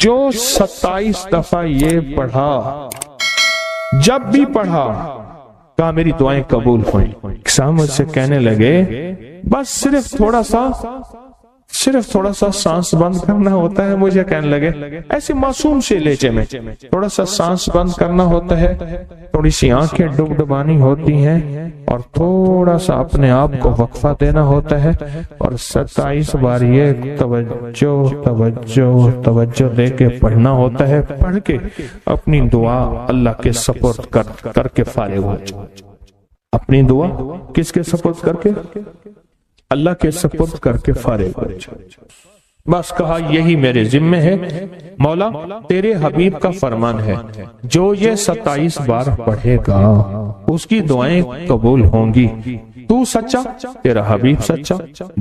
جو 27 دفعہ یہ پڑھا، جب بھی پڑھا کہا میری دعائیں قبول ہوئیں۔ صاحب مجھ سے کہنے لگے بس صرف تھوڑا سا سانس بند کرنا ہوتا ہے، مجھے کہنے لگے ایسے معصوم سے لہجے میں، تھوڑا سا سانس بند کرنا ہوتا ہے، تھوڑی سی آنکھیں ڈبڈبانی ہوتی ہیں اور تھوڑا سا اپنے آپ کو وقفہ دینا ہوتا ہے، اور 27 بار یہ توجہ دے کے پڑھنا ہوتا ہے۔ پڑھ کے اپنی دعا اللہ کے سپرد کر کے فارغ ہو جائے۔ اپنی دعا کس کے سپرد کر کے؟ اللہ کے سپرد کر کے فارغ ہو جائے۔ بس کہا یہی میرے ذمہ ہے مولا، تیرے حبیب کا فرمان ہے جو یہ 27 بار پڑھے گا اس کی دعائیں قبول ہوں گی۔ تو سچا، تیرا حبیب سچا،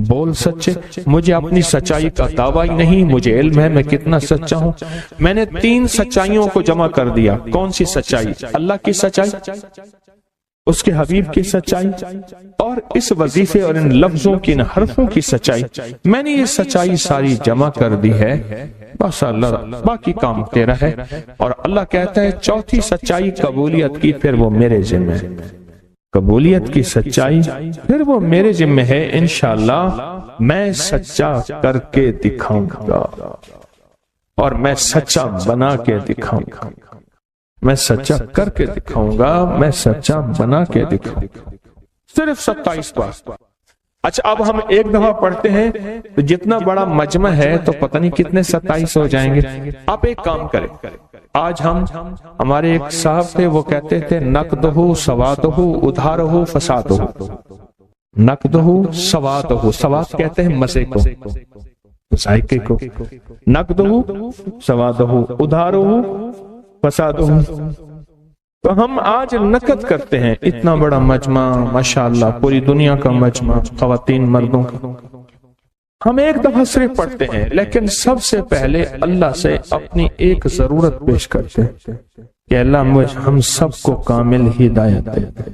بول سچے۔ مجھے اپنی سچائی کا دعویٰ ہی نہیں، مجھے علم ہے میں کتنا سچا ہوں۔ میں نے 3 سچائیوں کو جمع کر دیا۔ کون سی سچائی؟ اللہ کی سچائی، اس کے حبیب کی سچائی، اور اس وظیفے اور ان لفظوں کی، ان حرفوں کی سچائی۔ میں نے یہ سچائی ساری جمع کر دی ہے، بس اللہ باقی کام تیرا ہے۔ اور اللہ کہتا ہے چوتھی سچائی قبولیت کی، پھر وہ میرے ذمہ ہے۔ قبولیت کی سچائی پھر وہ میرے ذمہ ہے، انشاءاللہ میں سچا کر کے دکھاؤں گا، اور میں سچا بنا کے دکھاؤں گا، میں سچا کر کے دکھاؤں گا، میں سچا بنا کے دکھاؤں گا۔ صرف 27 بار۔ اچھا اب ہم ایک دفعہ پڑھتے ہیں تو جتنا بڑا مجمع ہے تو پتہ نہیں کتنے 27 ہو جائیں گے۔ آپ ایک کام کریں، آج ہمارے ایک صاحب تھے، وہ کہتے تھے نقدہ سوادہ ادھارہ فسادہ۔ نقدہ سوادہ، سواد کہتے ہیں مزے کو، ذائقے کو۔ نقدہ سوادہ ادھارہ فسادہ۔ تو ہم آج نقد کرتے ہیں اتنا بڑا مجمع، ماشاءاللہ پوری دنیا کا مجمع، خواتین مردوں کا۔ ہم ایک دفعہ صرف پڑھتے ہیں، لیکن سب سے پہلے اللہ سے اپنی ایک ضرورت پیش کرتے ہیں کہ اللہ ہم سب کو کامل ہدایت دے دے،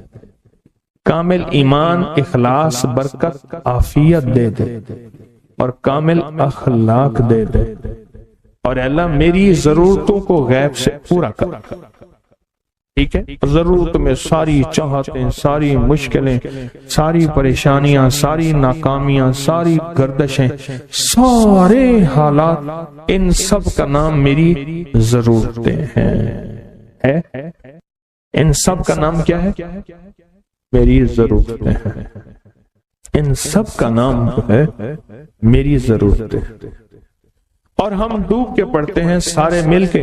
کامل ایمان، اخلاص، برکت، عافیت دے دے، اور کامل اخلاق دے دے، اور اللہ میری ضرورتوں کو غیب سے پورا کر۔ ٹھیک ہے، ضرورت میں ساری چاہتیں، ساری مشکلیں، ساری پریشانیاں، ساری ناکامیاں، ساری گردشیں، سارے حالات، ان سب کا نام میری ضرورتیں ہیں۔ ان سب کا نام کیا ہے؟ میری ضرورتیں ہیں۔ ان سب کا نام جو ہے میری ضرورتیں۔ اور ہم ڈوب کے پڑھتے ہیں سارے مل کے،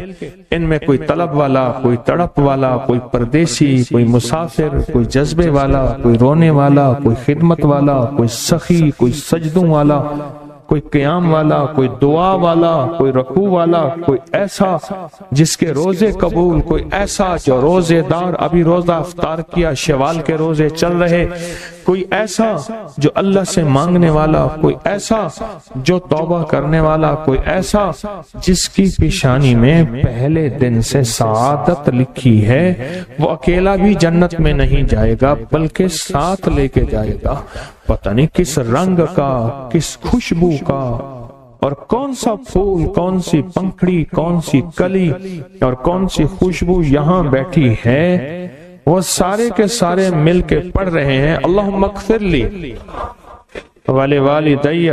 ان میں کوئی طلب والا، کوئی تڑپ والا، کوئی پردیسی، کوئی مسافر، کوئی جذبے والا، کوئی رونے والا، کوئی خدمت والا، کوئی سخی، کوئی سجدوں والا، کوئی قیام والا، کوئی دعا والا، کوئی رکوع والا، کوئی ایسا جس کے روزے قبول، کوئی ایسا جو روزے دار، ابھی روزہ افطار کیا، شوال کے روزے چل رہے، کوئی ایسا جو اللہ سے مانگنے والا، کوئی ایسا جو توبہ کرنے والا، کوئی ایسا جس کی پیشانی میں پہلے دن سے سعادت لکھی ہے، وہ اکیلا بھی جنت میں نہیں جائے گا بلکہ ساتھ لے کے جائے گا، پتہ نہیں کس رنگ کا، کس خوشبو کا، اور کون سا پھول، کون سی پنکھڑی، کون سی کلی اور کون سی خوشبو یہاں بیٹھی ہے، وہ سارے کے سارے مل کے پڑھ رہے ہیں اللہم اغفر لی ولوالدی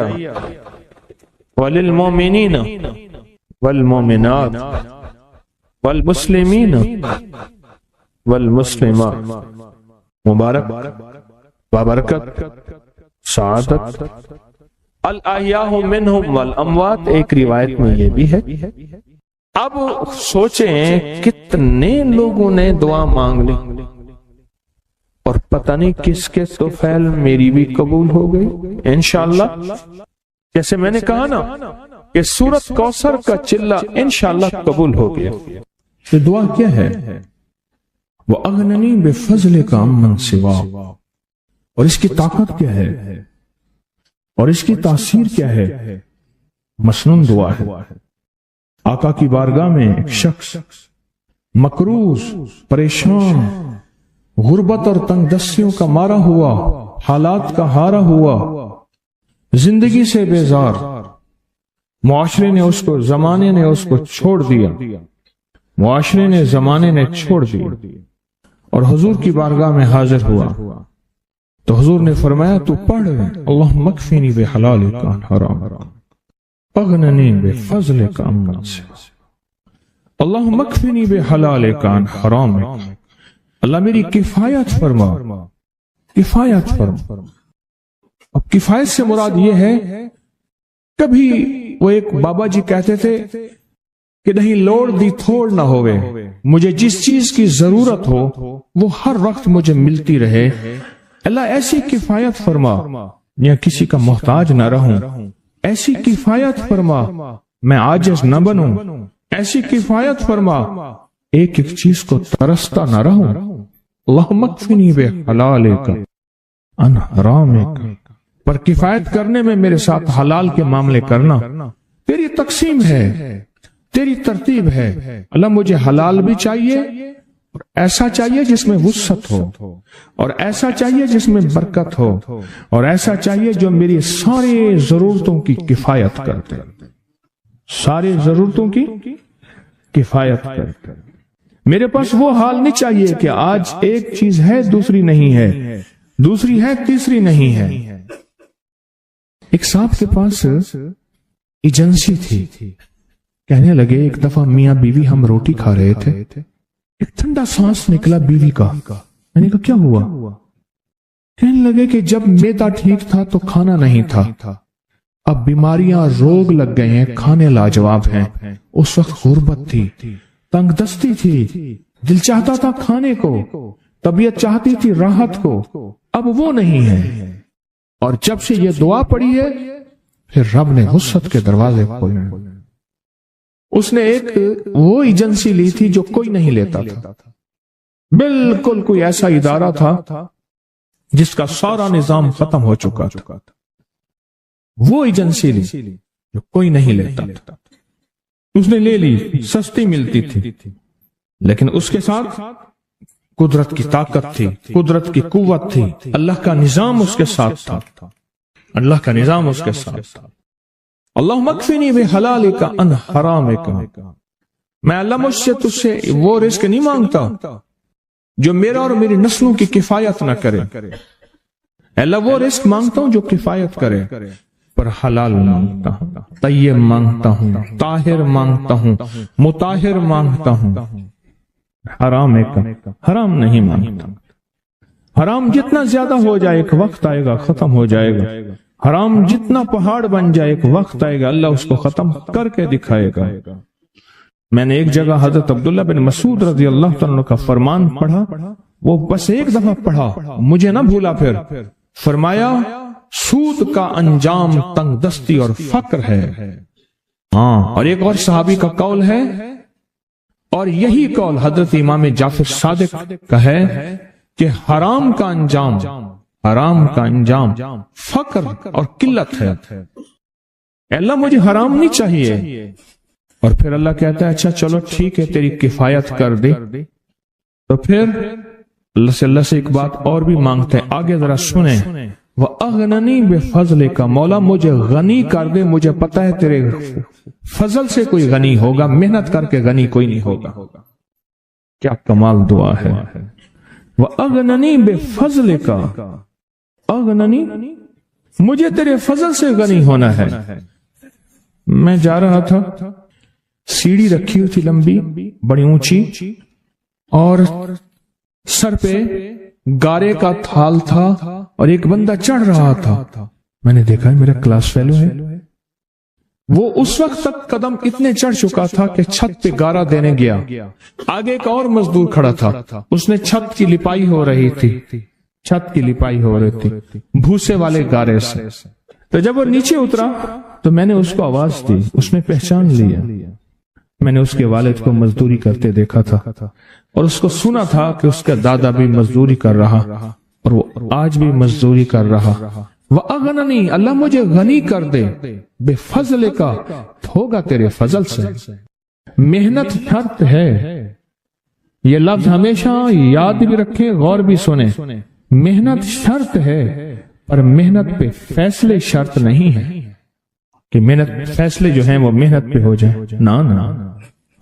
وللمؤمنین والمؤمنات والمسلمین والمسلمات۔ مبارک، بابرکت، سعادت، الاحیاء منہم والاموات، ایک روایت میں یہ بھی ہے۔ اب سوچیں کتنے لوگوں نے دعا مانگ لی اور پتہ نہیں کس کے طفیل میری بھی قبول ہو گئی انشاءاللہ۔ جیسے میں نے کہا نا کہ سورۃ کوثر کا چلہ انشاءاللہ قبول ہو گیا۔ یہ دعا کیا ہے؟ وَأَغْنَنِي بِفَضْلِكَ عَمَّنْ سِوَاكَ، اور اس کی طاقت کیا ہے اور اس کی تاثیر کیا ہے؟ مسنون دعا ہے۔ آقا کی بارگاہ میں ایک شخص مکروز، پریشان، غربت اور تنگ دستیوں کا مارا ہوا، حالات کا ہارا ہوا، زندگی سے بیزار، معاشرے نے اس کو، زمانے نے اس کو چھوڑ دیا، معاشرے نے، زمانے نے چھوڑ دیا، اور حضور کی بارگاہ میں حاضر ہوا تو حضور نے فرمایا تو پڑھ اللہم اکفنی بحلالک عن حرام اغننی بفضلک عمن سواک، اللہم اکفنی بحلالک عن حرامک، اللہ میری کفایت فرما، کفایت فرما۔ اب کفایت سے مراد یہ ہے، کبھی وہ ایک بابا جی کہتے تھے کہ نہیں لوڑ دی تھوڑ نہ ہوئے، مجھے جس چیز کی ضرورت ہو وہ ہر وقت مجھے ملتی رہے، اللہ ایسی کفایت فرما یا کسی کا محتاج نہ رہوں، ایسی کفایت فرما میں عاجز نہ بنوں، ایسی کفایت فرما ایک ایک چیز کو ترستا نہ رہوں، اللہم اکفنی بحلالک عن حرامک، پر کفایت کرنے میں میرے ساتھ حلال کے معاملے کرنا تیری تقسیم ہے، تیری ترتیب ہے، اللہ مجھے حلال بھی چاہیے اور ایسا چاہیے جس میں وسعت ہو، اور ایسا چاہیے جس میں برکت ہو، اور ایسا چاہیے جو میری ساری ضرورتوں کی کفایت کرتے، ساری ضرورتوں کی کفایت کرتے۔ میرے پاس وہ حال نہیں چاہیے کہ آج ایک چیز ہے دوسری نہیں ہے، دوسری ہے تیسری نہیں ہے۔ ایک صاحب کے پاس ایجنسی تھی، کہنے لگے ایک دفعہ میاں بیوی ہم روٹی کھا رہے تھے، ایک ٹھنڈا سانس نکلا بیوی کا، میں نے کہا کیا ہوا؟ کہنے لگے کہ جب میدا ٹھیک تھا تو کھانا نہیں تھا، اب بیماریاں روگ لگ گئے ہیں، کھانے لاجواب ہیں، اس وقت غربت تھی، تنگ دستی تھی، دل چاہتا تھا کھانے کو، طبیعت چاہتی تھی راحت کو، اب وہ نہیں ہے، اور جب سے یہ دعا پڑی ہے پھر رب نے وسعت کے دروازے کھولے۔ اس نے ایک وہ ایجنسی لی تھی جو کوئی نہیں لیتا تھا، بالکل کوئی ایسا ادارہ تھا جس کا سارا نظام ختم ہو چکا تھا، وہ ایجنسی لی جو کوئی نہیں لیتا تھا، اس نے لے لی، سستی ملتی تھی، لیکن اس کے ساتھ قدرت کی طاقت تھی، قدرت کی قوت تھی، اللہ کا نظام اس کے ساتھ تھا، اللہ کا نظام اس کے ساتھ تھا۔ اللہم اکفنی بحلالک عن حرامک، میں اللہ مجھ سے تجھ سے وہ رزق نہیں مانگتا جو میرا اور میری نسلوں کی کفایت نہ کرے، اللہ وہ رزق مانگتا ہوں جو کفایت کرے، پر حلال مانگتا ہوں، طیب مانگتا ہوں، طاہر مانگتا ہوں، مطہر مانگتا ہوں، حرام حرام نہیں مانگتا۔ حرام جتنا زیادہ ہو جائے ایک وقت آئے گا ختم ہو جائے گا، حرام جتنا پہاڑ بن جائے ایک وقت آئے گا اللہ اس کو ختم کر کے دکھائے گا۔ میں نے ایک جگہ حضرت عبداللہ بن مسعود رضی اللہ تعالیٰ کا فرمان پڑھا، وہ بس ایک دفعہ پڑھا، مجھے نہ بھولا، پھر فرمایا سود کا انجام تنگ دستی اور فقر ہے۔ ہاں، اور ایک اور صحابی کا قول ہے، اور یہی قول حضرت امام جعفر صادق کا ہے کہ حرام کا انجام، حرام کا انجام فقر اور قلت ہے۔ اللہ مجھے حرام نہیں چاہیے، اور پھر اللہ کہتا ہے اچھا چلو ٹھیک ہے تیری کفایت کر دے، تو پھر اللہ سے ایک بات اور بھی مانگتے ہیں، آگے ذرا سنیں، وَأَغْنَنِي بِفَضْلِكَ، مولا مجھے غنی کر دے، مجھے پتا ہے تیرے فضل سے کوئی غنی ہوگا، محنت کر کے غنی کوئی نہیں ہوگا۔ کیا کمال دعا ہے، وَأَغْنَنِي بِفَضْلِكَ، اغننی، مجھے تیرے فضل سے غنی ہونا ہے۔ میں جا رہا تھا، سیڑھی رکھی ہوئی تھی لمبی بڑی اونچی، اور سر پہ گارے کا تھال تھا اور ایک بندہ چڑھ رہا تھا، میں نے دیکھا میرا کلاس فیلو ہے، وہ اس وقت تک قدم اتنے چڑھ چکا تھا کہ چھت پہ گارا دینے گیا، آگے ایک اور مزدور کھڑا تھا، اس نے چھت کی لپائی ہو رہی تھی، چھت کی لپائی ہو رہی تھی بھوسے والے گارے سے، تو جب وہ نیچے اترا تو میں نے اس کو آواز دی، اس نے پہچان لیا، میں نے اس کے والد کو مزدوری کرتے دیکھا تھا اور اس کو سنا تھا کہ اس کا دادا بھی مزدوری کر رہا اور وہ آج بھی مزدوری کر رہا۔ وَأَغْنَنِي، اللہ مجھے غنی کر دے، بِفَضْلِكَ، ہوگا تیرے فضل سے۔ محنت شرط ہے، یہ لفظ ہمیشہ یاد بھی رکھیں، غور بھی سنیں، محنت شرط ہے پر محنت پہ فیصلے شرط نہیں ہے۔ کہ محنت فیصلے جو ہیں وہ محنت پہ ہو جائیں، نہ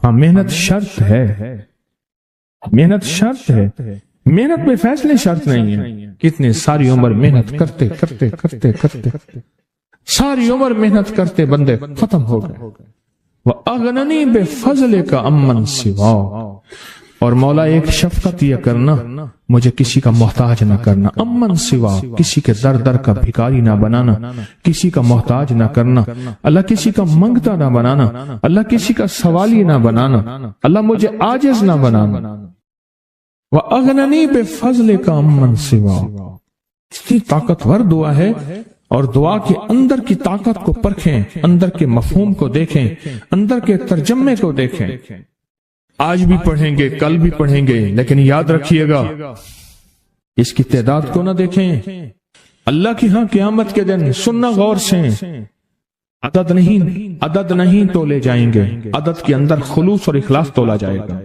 ہاں محنت شرط ہے، محنت شرط ہے، محنت میں فیصلے شرط نہیں ہے۔ کتنے ساری عمر محنت کرتے کرتے کرتے کرتے ساری عمر محنت کرتے بندے ختم ہو گئے۔ وَأَغْنَنِي بِفَضْلِكَ عَمَّنْ سِوَاكَ، اور مولا ایک شفقت یہ کرنا، مجھے کسی کا محتاج نہ کرنا، امن سوا، کسی کے در در کا بھکاری نہ بنانا، کسی کا محتاج نہ کرنا، اللہ کسی کا منگتا نہ بنانا، اللہ کسی کا سوالی نہ بنانا، اللہ مجھے عاجز نہ بنانا۔ وَأَغْنَنِي بِفَضْلِكَ عَمَّنْ سِوَاكَ، اتنی طاقتور دعا ہے، اور دعا کے اندر کی طاقت کو پرکھیں، اندر کے مفہوم کو دیکھیں، اندر کے ترجمے کو دیکھیں۔ آج بھی پڑھیں گے، کل بھی پڑھیں گے، لیکن یاد رکھیے گا اس کی تعداد کو نہ دیکھیں۔ اللہ کی ہاں قیامت کے دن سننا غور سے، عدد نہیں تولے جائیں گے، عدد کے اندر خلوص اور اخلاص تولا جائے گا۔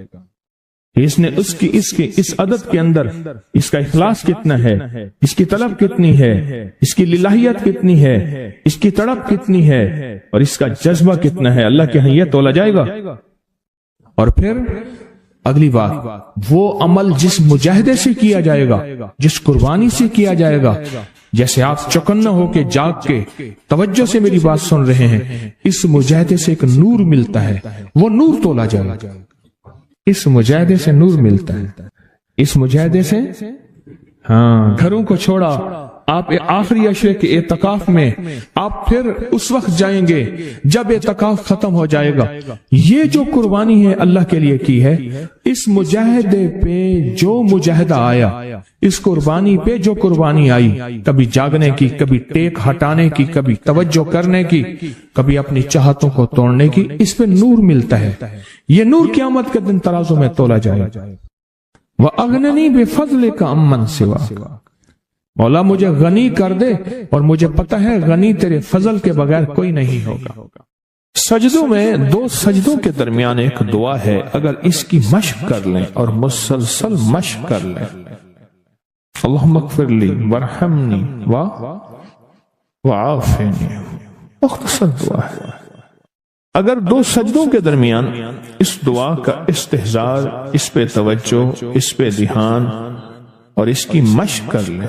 اس نے اس عدد کے اندر اس کا اخلاص کتنا ہے، اس کی طلب کتنی ہے، اس کی للہیت کتنی ہے، اس کی تڑپ کتنی ہے، اور اس کا جذبہ کتنا ہے، اللہ کے ہاں یہ تولا جائے گا۔ اور پھر اگلی بات، وہ عمل جس مجاہدے سے کیا جائے گا، جس قربانی سے کیا جائے گا، جیسے آپ چوکنا ہو کے جاگ کے توجہ سے میری بات سن رہے ہیں، اس مجاہدے سے ایک نور ملتا ہے، وہ نور تولا جائے گا۔ اس مجاہدے سے نور ملتا ہے، اس مجاہدے سے ہاں گھروں کو چھوڑا، آپ آخری عشرے کے اعتکاف میں آپ پھر اس وقت جائیں گے جب اعتکاف ختم ہو جائے گا۔ یہ جو قربانی ہے اللہ کے لیے کی ہے، اس مجاہدے پہ جو مجاہدہ آیا، اس قربانی پہ جو قربانی آئی، کبھی جاگنے کی، کبھی ٹیک ہٹانے کی، کبھی توجہ کرنے کی، کبھی اپنی چاہتوں کو توڑنے کی، اس پہ نور ملتا ہے۔ یہ نور قیامت کے دن ترازو میں تولا جائے۔ وَأَغْنَنِي بِفَضْلِكَ عَمَّنْ سِوَاكَ، مولا مجھے غنی کر دے، اور مجھے پتا ہے غنی تیرے فضل کے بغیر کوئی نہیں ہوگا۔ سجدوں میں دو سجدوں کے درمیان ایک دعا ہے، اگر اس کی مشق کر لیں اور مسلسل مشق کر لیں، اللہم اغفر لی وارحمنی وعافنی، مختصر دعا ہے۔ اگر دو سجدوں کے درمیان اس دعا کا استحضار، اس پہ توجہ، اس پہ دھیان اور اس کی مشق کر لیں،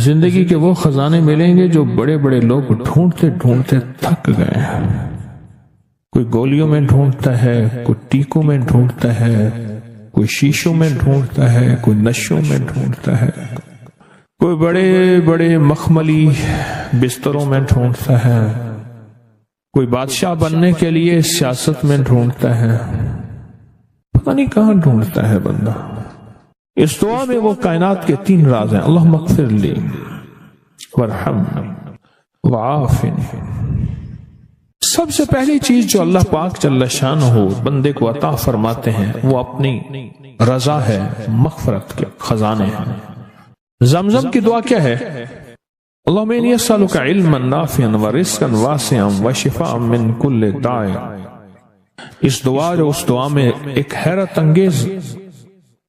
زندگی کے وہ خزانے ملیں گے جو بڑے بڑے لوگ ڈھونڈتے ڈھونڈتے تھک گئے ہیں۔ کوئی گولیوں میں ڈھونڈتا ہے، کوئی ٹیکوں میں ڈھونڈتا ہے، کوئی شیشوں میں ڈھونڈتا ہے، کوئی نشوں میں ڈھونڈتا ہے، کوئی بڑے بڑے مخملی بستروں میں ڈھونڈتا ہے، کوئی بادشاہ بننے کے لیے سیاست میں ڈھونڈتا ہے، پتہ نہیں کہاں ڈھونڈتا ہے بندہ۔ اس دعا میں وہ کائنات کے تین راز ہیں، اللہم اغفر لی وارحمنی وعافنی۔ سب سے پہلی چیز جو اللہ پاک جل شانہ بندے کو عطا فرماتے ہیں وہ اپنی رضا ہے، مغفرت کے خزانے ہیں۔ زمزم کی دعا کیا ہے؟ اللہم انی اسألک علما نافعا ورزقا واسعا وشفاء من کل داء۔ اس دعا جو اس دعا میں ایک حیرت انگیز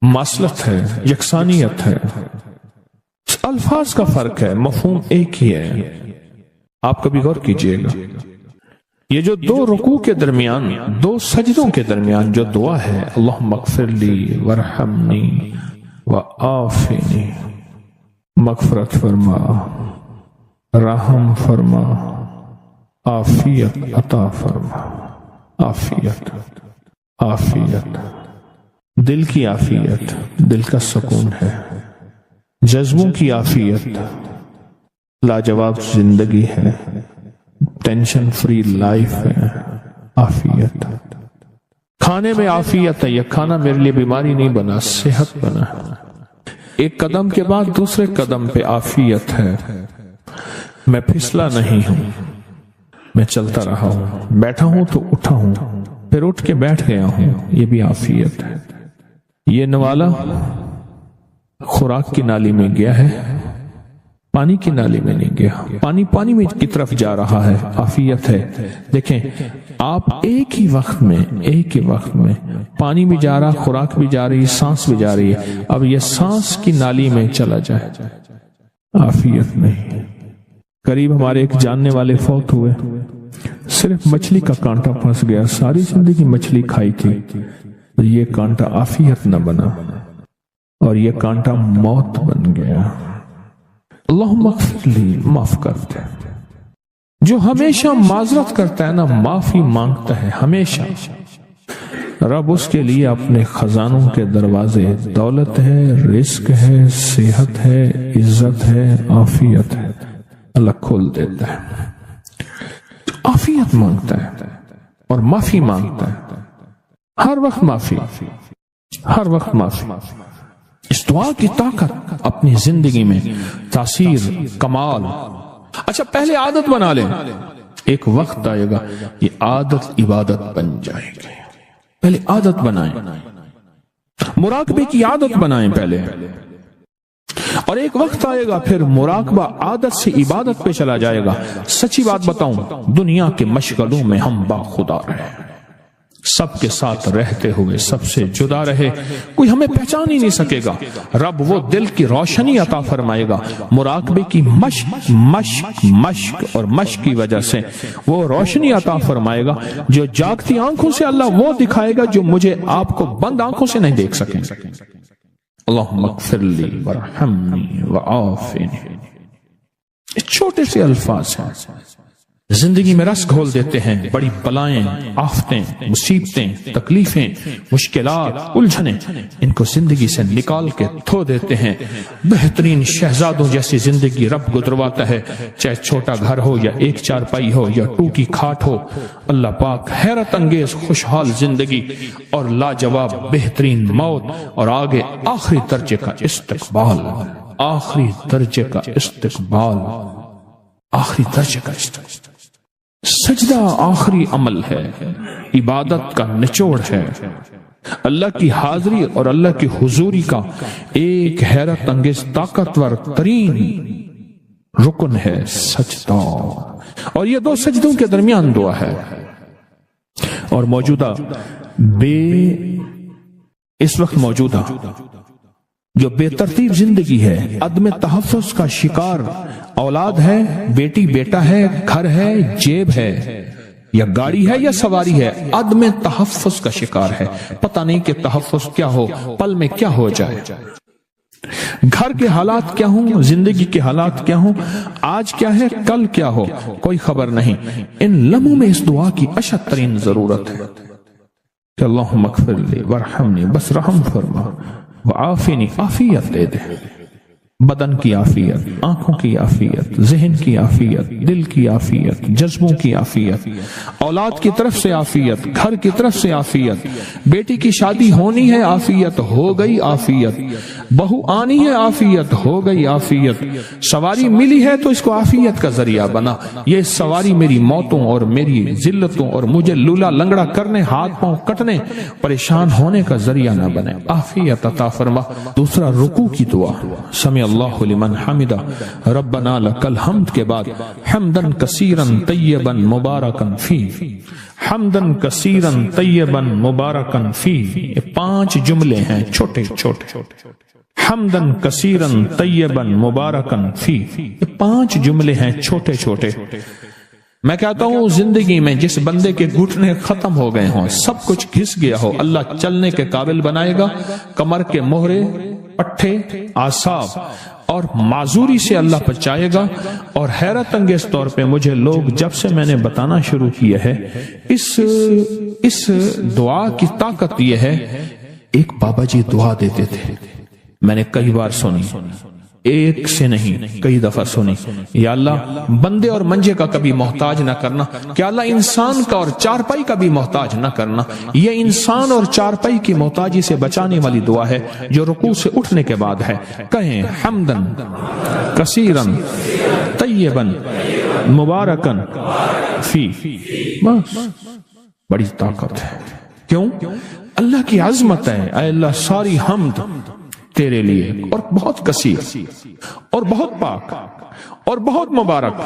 ماصلت ہے، یکسانیت ہے، الفاظ کا فرق ہے، مفہوم ایک ہی ہے۔ آپ کبھی غور کیجئے گا، یہ جو دو رکوع کے درمیان، دو سجدوں کے درمیان جو دعا ہے، اللہم اغفر لی وارحمنی وعافنی، مغفرت فرما، رحم فرما، عافیت عطا فرما، عافیت عافیت، دل کی عافیت، دل کا سکون ہے، جذبوں کی عافیت، لاجواب زندگی ہے، ٹینشن فری لائف ہے، عافیت۔ کھانے میں عافیت ہے، یہ کھانا میرے لیے بیماری نہیں بنا، صحت بنا۔ ایک قدم کے بعد دوسرے قدم پہ عافیت ہے، میں پھسلا نہیں ہوں، میں چلتا رہا ہوں، بیٹھا ہوں تو اٹھا ہوں، پھر اٹھ کے بیٹھ گیا ہوں، یہ بھی عافیت ہے۔ یہ نوالا خوراک کی نالی میں گیا ہے، پانی کی نالی میں نہیں گیا، پانی میں کی طرف جا رہا ہے، عافیت ہے۔ دیکھیں آپ ایک ہی وقت میں پانی بھی جا رہا، خوراک بھی جا رہی، سانس بھی جا رہی ہے، اب یہ سانس کی نالی میں چلا جائے، عافیت نہیں۔ قریب ہمارے ایک جاننے والے فوت ہوئے، صرف مچھلی کا کانٹا پھنس گیا، ساری زندگی مچھلی کھائی تھی، یہ کانٹا عافیت نہ بنا اور یہ کانٹا موت بن گیا۔ اللہم اغفر لی، معاف کر دے۔ جو ہمیشہ معذرت کرتا ہے نا، معافی مانگتا ہے ہمیشہ، رب اس کے لیے اپنے خزانوں کے دروازے، دولت ہے، رزق ہے، صحت ہے، عزت ہے، عافیت ہے، اللہ کھول دیتا ہے۔ عافیت مانگتا ہے اور معافی مانگتا ہے، ہر وقت معافی، ہر وقت معافی۔ اس دعا کی طاقت اپنی زندگی میں تاثیر، کمال۔ اچھا پہلے عادت بنا لیں، ایک وقت آئے گا یہ عادت عبادت بن جائے گی۔ پہلے عادت بنائیں، مراقبے کی عادت بنائیں پہلے، اور ایک وقت آئے گا پھر مراقبہ عادت سے عبادت پہ چلا جائے گا۔ سچی بات بتاؤں، دنیا کے مشغلوں میں ہم باخدا رہے، سب کے ساتھ رہتے ہوئے سب سے جدا رہے، کوئی ہمیں پہچان ہی نہیں سکے گا۔ رب وہ دل کی روشنی عطا فرمائے گا، مراقبے کی مشق مشق مشق اور مشق کی وجہ سے وہ روشنی عطا فرمائے گا جو جاگتی آنکھوں سے اللہ وہ دکھائے گا جو مجھے آپ کو بند آنکھوں سے نہیں دیکھ سکیں۔ اللہم اغفر لی ورحمنی وعافنی، یہ چھوٹے سے الفاظ ہیں، زندگی میں رس گھول دیتے ہیں۔ بڑی بلائیں، آفتیں، مصیبتیں، تکلیفیں، مشکلات، الجھنیں، ان کو زندگی سے نکال کے دھو دیتے ہیں۔ بہترین شہزادوں جیسی زندگی رب گزرواتا ہے، چاہے چھوٹا گھر ہو یا ایک چارپائی ہو یا ٹوٹی کھاٹ ہو۔ اللہ پاک حیرت انگیز خوشحال زندگی اور لاجواب بہترین موت، اور آگے آخری درجے کا استقبال، آخری درجے کا استقبال، آخری درجے کا استقبال۔ سجدہ آخری عمل ہے، عبادت کا نچوڑ ہے، اللہ کی حاضری اور اللہ کی حضوری کا ایک حیرت انگیز طاقتور ترین رکن ہے سجدہ، اور یہ دو سجدوں کے درمیان دعا ہے۔ اور موجودہ اس وقت موجودہ جو بے ترتیب زندگی ہے، عدم تحفظ کا شکار اولاد ہے، بیٹی بیٹا ہے، گھر ہے، جیب ہے، یا گاڑی ہے یا سواری ہے، عدم تحفظ کا شکار ہے، پتہ نہیں کہ تحفظ کیا ہو، پل میں کیا ہو جائے، گھر کے حالات کیا ہوں، زندگی کے حالات کیا ہوں، آج کیا ہے، کل کیا ہو، کوئی خبر نہیں۔ ان لمحوں میں اس دعا کی اشد ترین ضرورت ہے کہ اللہم اغفر لی ورحمنی، بس رحم فرما، وعافنی، عافیت دے دے، بدن کی عافیت، آنکھوں کی عافیت، ذہن کی عافیت، دل کی عافیت، جذبوں کی عافیت، اولاد کی طرف سے عافیت، گھر کی طرف سے عافیت، بیٹی کی شادی ہونی ہے، عافیت ہو گئی، عافیت، بہو آنی ہے، عافیت ہو گئی، عافیت، سواری ملی ہے تو اس کو عافیت کا ذریعہ بنا، یہ سواری میری موتوں اور میری ذلتوں اور مجھے لولا لنگڑا کرنے، ہاتھ پاؤں کٹنے، پریشان ہونے کا ذریعہ نہ بنے، عافیت عطا فرما۔ دوسرا رکوع کی دعا، سمع اللہ لمن حمدہ، ربنا لک الحمد کے بعد حمدن کثیرن طیبن مبارکن فی، حمدن کثیرن طیبن مبارکن فی، یہ 5 جملے ہیں چھوٹے چھوٹے، حمدن کثیرن طیبن مبارکن فی، یہ 5 جملے ہیں چھوٹے چھوٹے۔ میں کہتا ہوں زندگی میں جس بندے کے گھٹنے ختم ہو گئے ہوں، سب کچھ گھس گیا ہو، اللہ چلنے کے قابل بنائے گا، کمر کے مہرے، پٹھے، اعصاب اور معذوری سے اللہ بچائے گا۔ اور حیرت انگیز طور پہ مجھے لوگ جب سے میں نے بتانا شروع کیا ہے، اس دعا کی طاقت یہ ہے، ایک بابا جی دعا دیتے تھے، میں نے کئی بار سنی، ایک سے نہیں کئی دفعہ سنی، یا اللہ بندے اور منجے کا کبھی محتاج نہ کرنا، کہ اللہ انسان کا اور چارپائی کا بھی محتاج نہ کرنا۔ یہ انسان اور چارپائی کی محتاجی سے بچانے والی دعا ہے جو رکوع سے اٹھنے کے بعد ہے۔ کہیں حمدن کثیرن طیبن مبارکن فی، بس بڑی طاقت ہے۔ کیوں؟ اللہ کی عظمت ہے، اے اللہ ساری حمد تیرے لیے، اور بہت کثیر اور بہت پاک اور بہت مبارک،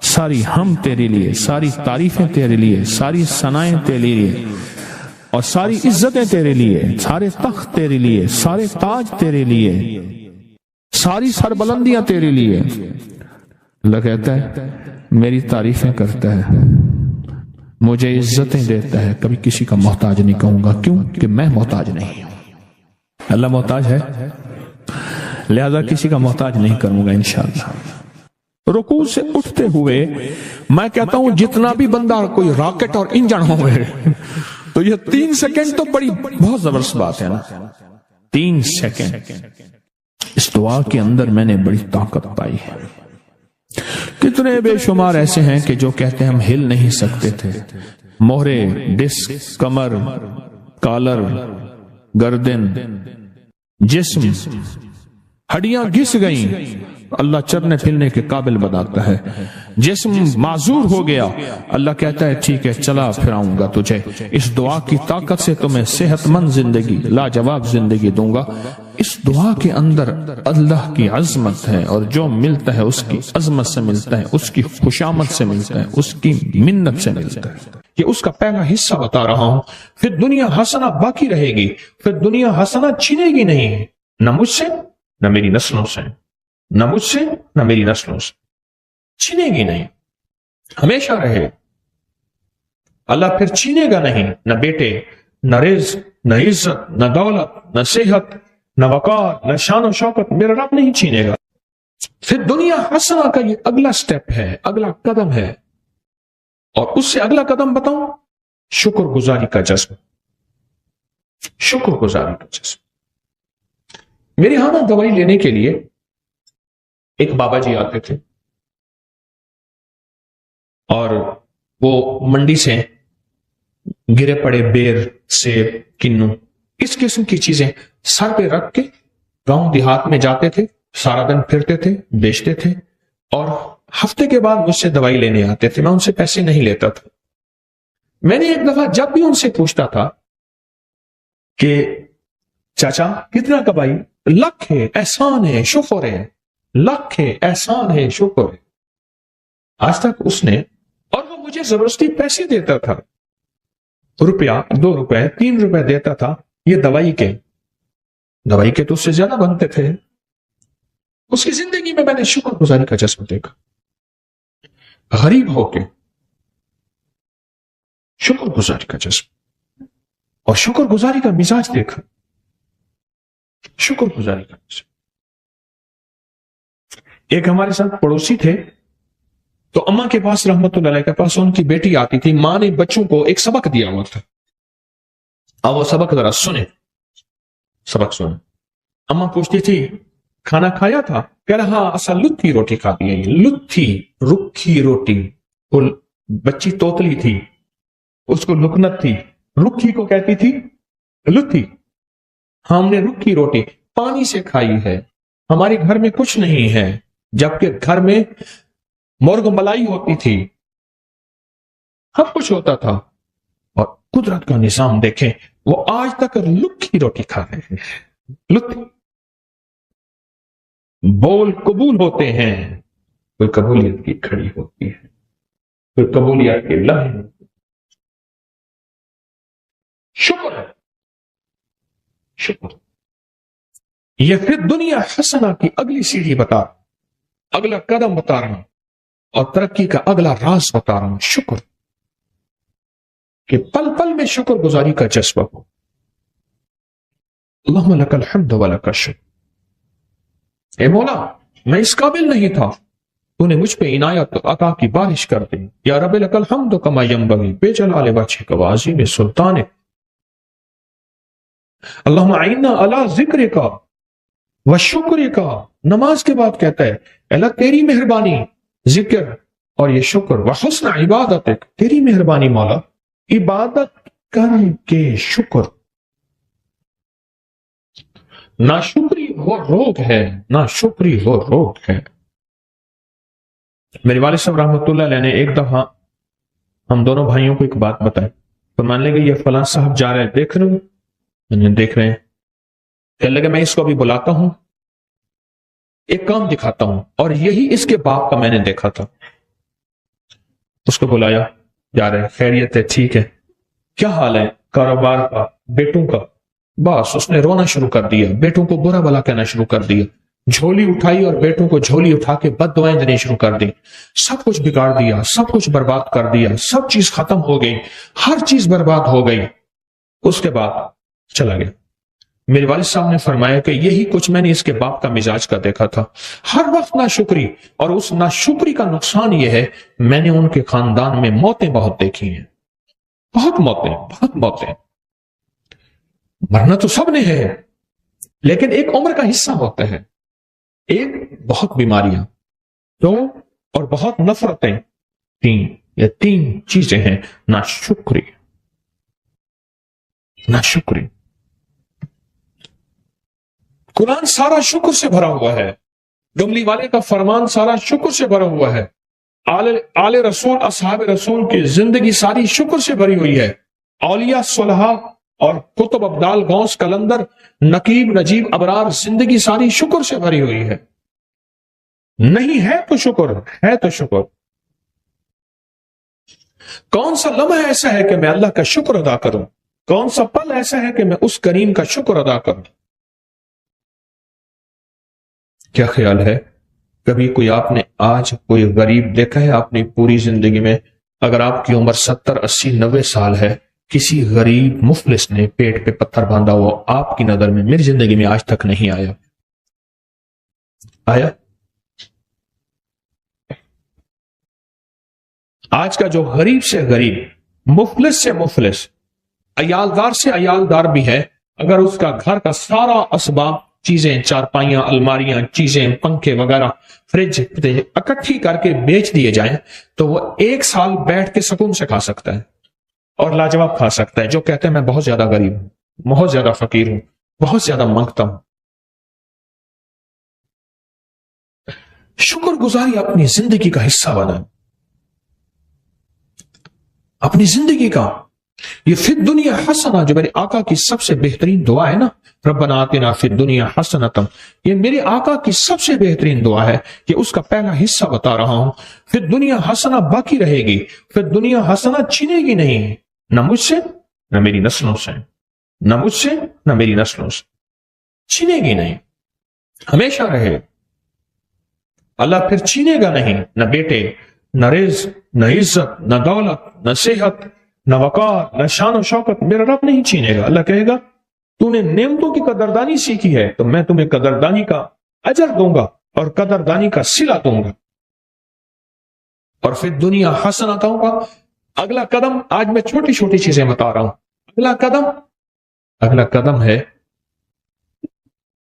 ساری ہم تیرے لیے، ساری تعریفیں تیرے لیے، ساری ثنائیں تیرے لیے، اور ساری عزتیں تیرے لیے، سارے تخت تیرے لیے، سارے تاج تیرے لیے، ساری سربلندیاں تیرے لیے، اللہ کہتا ہے میری تعریفیں کرتا ہے، مجھے عزتیں دیتا ہے، کبھی کسی کا محتاج نہیں کہوں گا، کیوں کہ میں محتاج نہیں ہوں۔ اللہ محتاج ہے، لہذا کسی کا محتاج نہیں کروں گا انشاءاللہ۔ رکوع سے اٹھتے ہوئے میں کہتا ہوں جتنا بھی بندہ کوئی راکٹ اور انجن ہوئے تو یہ 3 سیکنڈ تو بہت زبردست بات ہے نا، 3 سیکنڈ اس دعا کے اندر میں نے بڑی طاقت پائی ہے۔ کتنے بے شمار ایسے ہیں کہ جو کہتے ہیں ہم ہل نہیں سکتے تھے، مہرے، ڈسک، کمر، کالر، گردن، جسم، ہڈیاں گھس گئیں، اللہ چلنے پھرنے کے قابل بناتا ہے۔ جسم معذور ہو گیا، اللہ کہتا ہے ٹھیک ہے چلا پھراؤں گا تجھے، اس دعا کی طاقت سے تمہیں صحت مند زندگی، لاجواب زندگی دوں گا۔ اس دعا کے اندر اللہ کی عظمت ہے، اور جو ملتا ہے اس کی عظمت سے ملتا ہے، اس کی خوشامد سے ملتا ہے، اس کی منت سے ملتا ہے۔ یہ اس کا پہلا حصہ بتا رہا ہوں۔ پھر دنیا حسنہ باقی رہے گی، پھر دنیا حسنہ چھینے گی نہیں، نہ مجھ سے نہ میری نسلوں سے، نہ مجھ سے نہ میری نسلوں سے، چھینے گی نہیں، ہمیشہ رہے۔ اللہ پھر چھینے گا نہیں، نہ بیٹے، نہ رزق، نہ عزت، نہ دولت، نہ صحت، نہ وقار، نہ شان و شوکت، میرا رب نہیں چھینے گا۔ پھر دنیا حسنہ کا یہ اگلا سٹیپ ہے، اگلا قدم ہے، اور اس سے اگلا قدم بتاؤں، شکر گزاری کا جذبہ، شکر گزاری کا جذبہ۔ میرے ہاں نا دوائی لینے کے لیے ایک بابا جی آتے تھے، اور وہ منڈی سے گرے پڑے بیر، سیب، کنو، اس قسم کی چیزیں سر پہ رکھ کے گاؤں دیہات میں جاتے تھے، سارا دن پھرتے تھے، بیچتے تھے، اور ہفتے کے بعد مجھ سے دوائی لینے آتے تھے۔ میں ان سے پیسے نہیں لیتا تھا۔ میں نے ایک دفعہ جب بھی ان سے پوچھتا تھا کہ چاچا کتنا کا بھائی؟ لاکھ ہے، احسان ہے، شکر ہے، لاکھ ہے، احسان ہے، شکر ہے۔ آج تک اس نے، اور وہ مجھے زبردستی پیسے دیتا تھا، روپیہ، 2 روپے، 3 روپے دیتا تھا، یہ دوائی کے تو اس سے زیادہ بنتے تھے۔ اس کی زندگی میں نے شکر گزاری کا جذبہ دیکھا، غریب ہو کے شکر گزاری کا جذبہ، اور شکر گزاری کا مزاج دیکھا، شکر گزاری کا مزاج۔ ایک ہمارے ساتھ پڑوسی تھے، تو اماں کے پاس رحمت اللہ علیہ کے پاس ان کی بیٹی آتی تھی، ماں نے بچوں کو ایک سبق دیا ہوا تھا، اب وہ سبق ذرا سنیں، سبق سنیں۔ اماں پوچھتی تھی کھانا کھایا تھا؟ کہہ رہا ہاں اصل لتھی روٹی کھاتی ہے، لتھی، رکھی روٹی۔ وہ بچی توتلی تھی، اس کو لکنت تھی، رکھی کو کہتی تھی لتھی۔ ہم نے رکھی روٹی پانی سے کھائی ہے، ہمارے گھر میں کچھ نہیں ہے، جبکہ گھر میں مرغ ملائی ہوتی تھی، سب کچھ ہوتا تھا، اور قدرت کا نظام دیکھیں، وہ آج تک لکھی روٹی کھا رہے ہیں۔ لکھی بول قبول ہوتے ہیں، کوئی قبولیت کی کھڑی ہوتی ہے، کوئی قبولیت کے لمحے۔ شکر ہے، شکر۔ یہ پھر دنیا حسنہ کی اگلی سیڑھی بتا، اگلا قدم بتا رہا ہوں، اور ترقی کا اگلا راز بتا رہا ہوں، شکر، کہ پل پل میں شکر گزاری کا جذبہ ہو۔ اللہم لک الحمد ولک الشکر۔ اے مولا، میں اس قابل نہیں تھا، تو نے مجھ پہ عنایت عطا کی بارش کر دی۔ یا رب لک الحمد کما ینبغی بجلال وجہک وعظیم سلطانک۔ اللہم اعنا علی ذکرک وشکرک۔ نماز کے بعد کہتا ہے اللہ تیری مہربانی، ذکر اور یہ شکر، وحسن عبادتک، تیری مہربانی مولا، عبادت کر کے شکر۔ ناشکری وہ روگ ہے، ناشکری وہ روگ ہے۔ میرے والد صاحب رحمۃ اللہ علیہ نے ایک دفعہ ہم دونوں بھائیوں کو ایک بات بتائی، تو مان لے گا یہ فلاں صاحب جا رہے ہیں، دیکھ رہے ہیں، دیکھ رہے ہیں، کہنے لگا میں اس کو ابھی بلاتا ہوں، ایک کام دکھاتا ہوں، اور یہی اس کے باپ کا میں نے دیکھا تھا۔ اس کو بلایا، جا رہے ہیں، خیریت ہے، ٹھیک ہے، کیا حال ہے؟ کاروبار کا، بیٹوں کا۔ بس اس نے رونا شروع کر دیا، بیٹوں کو برا بھلا کہنا شروع کر دیا، جھولی اٹھائی اور بیٹوں کو جھولی اٹھا کے بد دعائیں دینی شروع کر دی، سب کچھ بگاڑ دیا، سب کچھ برباد کر دیا، سب چیز ختم ہو گئی، ہر چیز برباد ہو گئی۔ اس کے بعد چلا گیا۔ میرے والد صاحب نے فرمایا کہ یہی کچھ میں نے اس کے باپ کا مزاج کا دیکھا تھا، ہر وقت ناشکری، اور اس ناشکری کا نقصان یہ ہے میں نے ان کے خاندان میں موتیں بہت دیکھی ہیں، بہت موتیں۔ مرنا تو سب نے ہے، لیکن ایک عمر کا حصہ ہوتا ہے، ایک بہت بیماریاں، دو اور بہت نفرتیں، تین چیزیں ہیں، ناشکری۔ قرآن سارا شکر سے بھرا ہوا ہے، ڈملی والے کا فرمان سارا شکر سے بھرا ہوا ہے، آل رسول اصحاب رسول کی زندگی ساری شکر سے بھری ہوئی ہے، اولیاء صلحاء اور قطب ابدال غوث کلندر نقیب نجیب ابرار زندگی ساری شکر سے بھری ہوئی ہے۔ نہیں ہے تو شکر، ہے تو شکر۔ کون سا لمحہ ایسا ہے کہ میں اللہ کا شکر ادا کروں؟ کون سا پل ایسا ہے کہ میں اس کریم کا شکر ادا کروں؟ کیا خیال ہے کبھی کوئی آپ نے آج کوئی غریب دیکھا ہے اپنی پوری زندگی میں؟ اگر آپ کی عمر 70 80 90 سال ہے، کسی غریب مفلس نے پیٹ پہ پتھر باندھا ہوا آپ کی نظر میں میری زندگی میں آج تک نہیں آیا؟ آج کا جو غریب سے غریب، مفلس سے مفلس، عیالدار سے عیالدار بھی ہے، اگر اس کا گھر کا سارا اسباب، چیزیں، چارپائیاں، الماریاں، چیزیں، پنکھے وغیرہ، فریج اکٹھی کر کے بیچ دیے جائیں تو وہ 1 سال بیٹھ کے سکون سے کھا سکتا ہے اور لاجواب کھا سکتا ہے۔ جو کہتے ہیں میں بہت زیادہ غریب ہوں، بہت زیادہ فقیر ہوں، بہت زیادہ مانگتا ہوں۔ شکر گزاری اپنی زندگی کا حصہ بنا، اپنی زندگی کا۔ یہ فی الدنیا حسنہ جو میرے آقا کی سب سے بہترین دعا ہے نا، ربنا آتنا فی الدنیا حسنۃ، یہ میرے آقا کی سب سے بہترین دعا ہے کہ اس کا پہلا حصہ بتا رہا ہوں۔ فی الدنیا حسنہ باقی رہے گی، فی الدنیا حسنہ چھینے گی نہیں، نہ مجھ سے نہ میری نسلوں سے، نہ مجھ سے نہ میری نسلوں سے، چھینے گی نہیں، ہمیشہ رہے۔ اللہ پھر چھینے گا نہیں، نہ بیٹے، نہ رزق، نہ عزت، نہ دولت، نہ صحت، نہ وقار، نہ شان و شوکت، میرا رب نہیں چھینے گا۔ اللہ کہے گا تو نے نعمتوں کی قدردانی سیکھی ہے تو میں تمہیں قدردانی کا اجر دوں گا اور قدردانی کا صلہ دوں گا، اور پھر دنیا حسنہ دوں گا۔ اگلا قدم، آج میں چھوٹی چھوٹی چیزیں بتا رہا ہوں، اگلا قدم ہے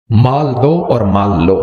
مال دو اور مال لو۔